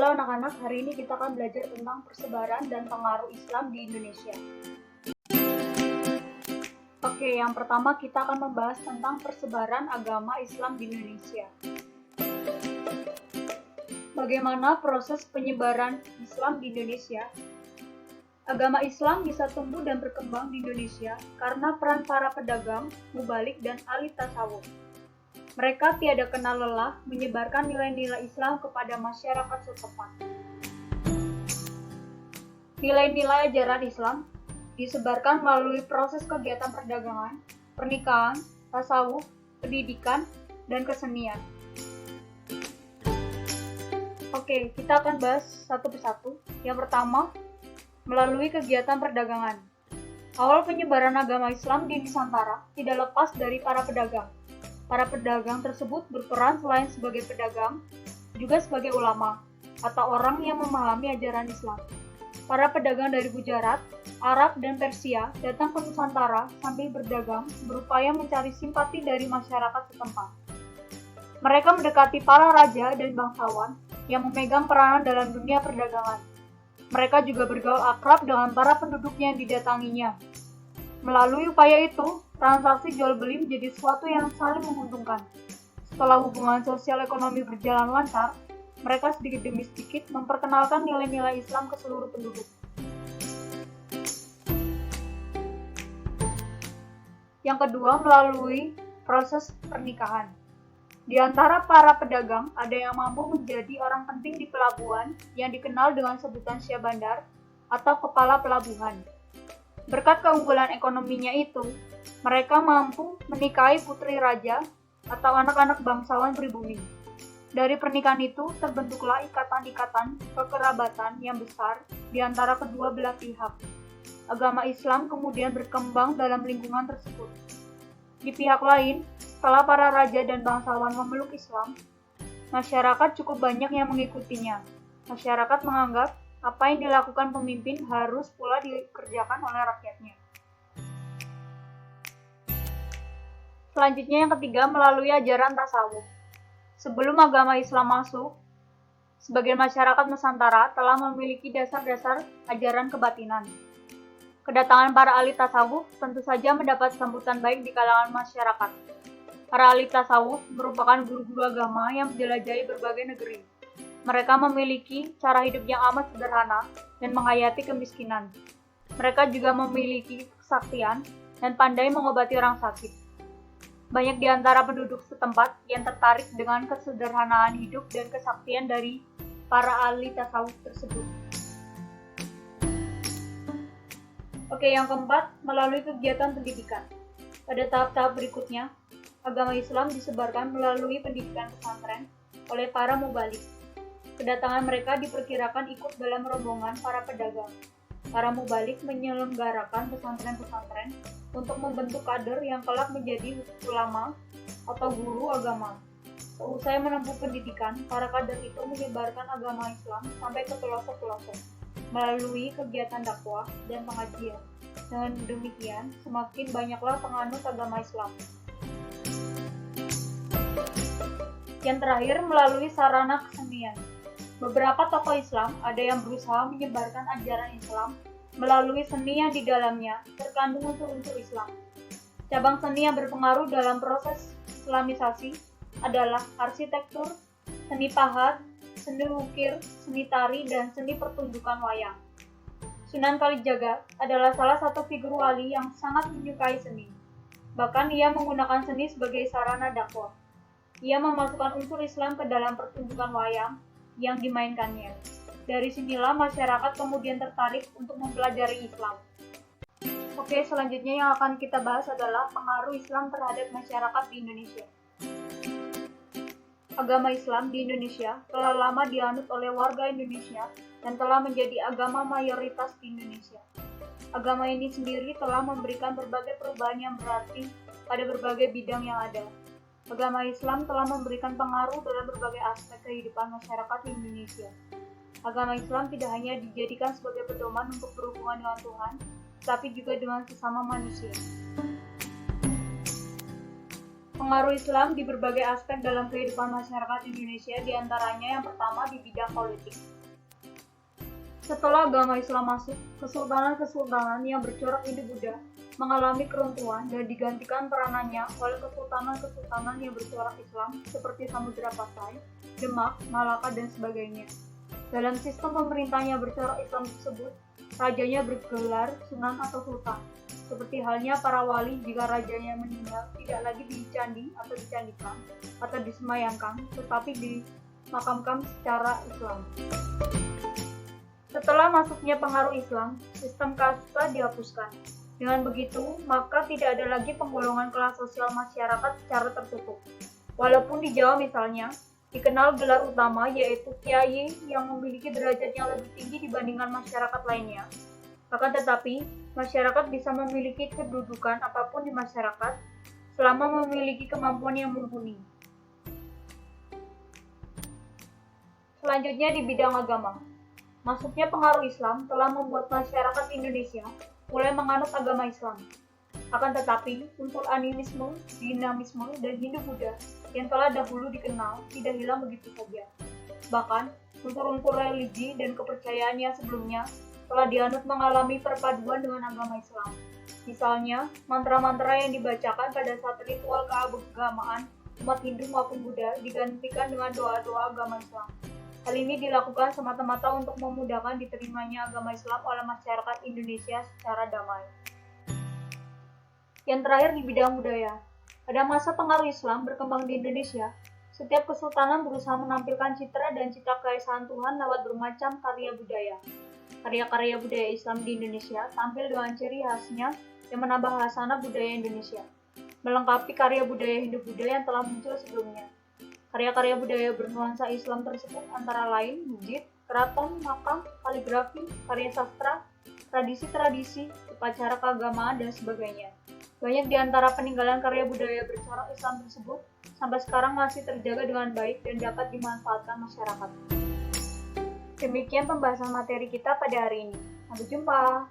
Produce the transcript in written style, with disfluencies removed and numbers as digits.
Halo anak-anak, hari ini kita akan belajar tentang persebaran dan pengaruh Islam di Indonesia. Oke, yang pertama kita akan membahas tentang persebaran agama Islam di Indonesia. Bagaimana proses penyebaran Islam di Indonesia? Agama Islam bisa tumbuh dan berkembang di Indonesia karena peran para pedagang, mubalik, dan ahli tasawuf. Mereka tiada kenal lelah menyebarkan nilai-nilai Islam kepada masyarakat setempat. Nilai-nilai ajaran Islam disebarkan melalui proses kegiatan perdagangan, pernikahan, tasawuf, pendidikan, dan kesenian. Oke, kita akan bahas satu persatu. Yang pertama, melalui kegiatan perdagangan. Awal penyebaran agama Islam di Nusantara tidak lepas dari para pedagang. Para pedagang tersebut berperan selain sebagai pedagang, juga sebagai ulama, atau orang yang memahami ajaran Islam. Para pedagang dari Gujarat, Arab, dan Persia datang ke Nusantara sambil berdagang, berupaya mencari simpati dari masyarakat setempat. Mereka mendekati para raja dan bangsawan yang memegang peranan dalam dunia perdagangan. Mereka juga bergaul akrab dengan para penduduk yang didatanginya. Melalui upaya itu, transaksi jual-beli menjadi sesuatu yang saling menguntungkan. Setelah hubungan sosial ekonomi berjalan lancar, mereka sedikit demi sedikit memperkenalkan nilai-nilai Islam ke seluruh penduduk. Yang kedua, melalui proses pernikahan. Di antara para pedagang, ada yang mampu menjadi orang penting di pelabuhan yang dikenal dengan sebutan Syah Bandar atau kepala pelabuhan. Berkat keunggulan ekonominya itu, mereka mampu menikahi putri raja atau anak-anak bangsawan pribumi. Dari pernikahan itu terbentuklah ikatan-ikatan kekerabatan yang besar di antara kedua belah pihak. Agama Islam kemudian berkembang dalam lingkungan tersebut. Di pihak lain, setelah para raja dan bangsawan memeluk Islam, masyarakat cukup banyak yang mengikutinya. Masyarakat menganggap apa yang dilakukan pemimpin harus pula dikerjakan oleh rakyatnya. Selanjutnya yang ketiga, melalui ajaran tasawuf. Sebelum agama Islam masuk, sebagian masyarakat Nusantara telah memiliki dasar-dasar ajaran kebatinan. Kedatangan para ahli tasawuf tentu saja mendapat sambutan baik di kalangan masyarakat. Para ahli tasawuf merupakan guru-guru agama yang menjelajahi berbagai negeri. Mereka memiliki cara hidup yang amat sederhana dan menghayati kemiskinan. Mereka juga memiliki kesaktian dan pandai mengobati orang sakit. Banyak di antara penduduk setempat yang tertarik dengan kesederhanaan hidup dan kesaktian dari para ahli tasawuf tersebut. Oke, yang keempat, melalui kegiatan pendidikan. Pada tahap-tahap berikutnya, agama Islam disebarkan melalui pendidikan pesantren oleh para mubalik. Kedatangan mereka diperkirakan ikut dalam rombongan para pedagang. Para mubalik menyelenggarakan pesantren-pesantren untuk membentuk kader yang kelak menjadi ulama atau guru agama. Seusai menempuh pendidikan, para kader itu menyebarkan agama Islam sampai ke pelosok-pelosok melalui kegiatan dakwah dan pengajian. Dengan demikian, semakin banyaklah penganut agama Islam. Yang terakhir, melalui sarana kesenian. Beberapa tokoh Islam ada yang berusaha menyebarkan ajaran Islam melalui seni yang di dalamnya terkandung unsur-unsur Islam. Cabang seni yang berpengaruh dalam proses Islamisasi adalah arsitektur, seni pahat, seni ukir, seni tari, dan seni pertunjukan wayang. Sunan Kalijaga adalah salah satu figur wali yang sangat menyukai seni. Bahkan ia menggunakan seni sebagai sarana dakwah. Ia memasukkan unsur Islam ke dalam pertunjukan wayang yang dimainkannya. Dari sinilah masyarakat kemudian tertarik untuk mempelajari Islam. Oke, selanjutnya yang akan kita bahas adalah pengaruh Islam terhadap masyarakat di Indonesia. Agama Islam di Indonesia telah lama dianut oleh warga Indonesia dan telah menjadi agama mayoritas di Indonesia. Agama ini sendiri telah memberikan berbagai perubahan yang berarti pada berbagai bidang yang ada. Agama Islam telah memberikan pengaruh dalam berbagai aspek kehidupan masyarakat di Indonesia. Agama Islam tidak hanya dijadikan sebagai pedoman untuk berhubungan dengan Tuhan, tapi juga dengan sesama manusia. Pengaruh Islam di berbagai aspek dalam kehidupan masyarakat Indonesia, diantaranya yang pertama di bidang politik. Setelah agama Islam masuk, kesultanan-kesultanan yang bercorak Hindu-Buddha mengalami keruntuhan dan digantikan peranannya oleh kesultanan-kesultanan yang bercorak Islam seperti Samudra Pasai, Demak, Malaka, dan sebagainya. Dalam sistem pemerintahan yang bercorak Islam tersebut, rajanya bergelar sunan atau sultan. Seperti halnya para wali, jika rajanya meninggal tidak lagi di candi atau dicandikan atau disemayamkan, tetapi dimakamkan secara Islam. Setelah masuknya pengaruh Islam, sistem kasta dihapuskan. Dengan begitu, maka tidak ada lagi penggolongan kelas sosial masyarakat secara tertutup. Walaupun di Jawa misalnya, dikenal gelar utama yaitu kiai yang memiliki derajat yang lebih tinggi dibandingkan masyarakat lainnya. Akan tetapi, masyarakat bisa memiliki kedudukan apapun di masyarakat selama memiliki kemampuan yang mumpuni. Selanjutnya di bidang agama. Masuknya pengaruh Islam telah membuat masyarakat Indonesia mulai menganut agama Islam. Akan tetapi, unsur animisme, dinamisme, dan Hindu-Buddha yang telah dahulu dikenal tidak hilang begitu saja. Bahkan, unsur-unsur religi dan kepercayaan yang sebelumnya telah dianut mengalami perpaduan dengan agama Islam. Misalnya, mantra-mantra yang dibacakan pada saat ritual keagamaan umat Hindu maupun Buddha digantikan dengan doa-doa agama Islam. Hal ini dilakukan semata-mata untuk memudahkan diterimanya agama Islam oleh masyarakat Indonesia secara damai. Yang terakhir di bidang budaya. Pada masa pengaruh Islam berkembang di Indonesia, setiap kesultanan berusaha menampilkan citra dan cita keesaan Tuhan lewat bermacam karya budaya. Karya-karya budaya Islam di Indonesia tampil dengan ciri khasnya yang menambah khasanah budaya Indonesia, melengkapi karya budaya Hindu-Buddha yang telah muncul sebelumnya. Karya-karya budaya bernuansa Islam tersebut antara lain masjid, keraton, makam, kaligrafi, karya sastra, tradisi-tradisi, upacara keagamaan, dan sebagainya. Banyak di antara peninggalan karya budaya bercorak Islam tersebut sampai sekarang masih terjaga dengan baik dan dapat dimanfaatkan masyarakat. Demikian pembahasan materi kita pada hari ini. Sampai jumpa.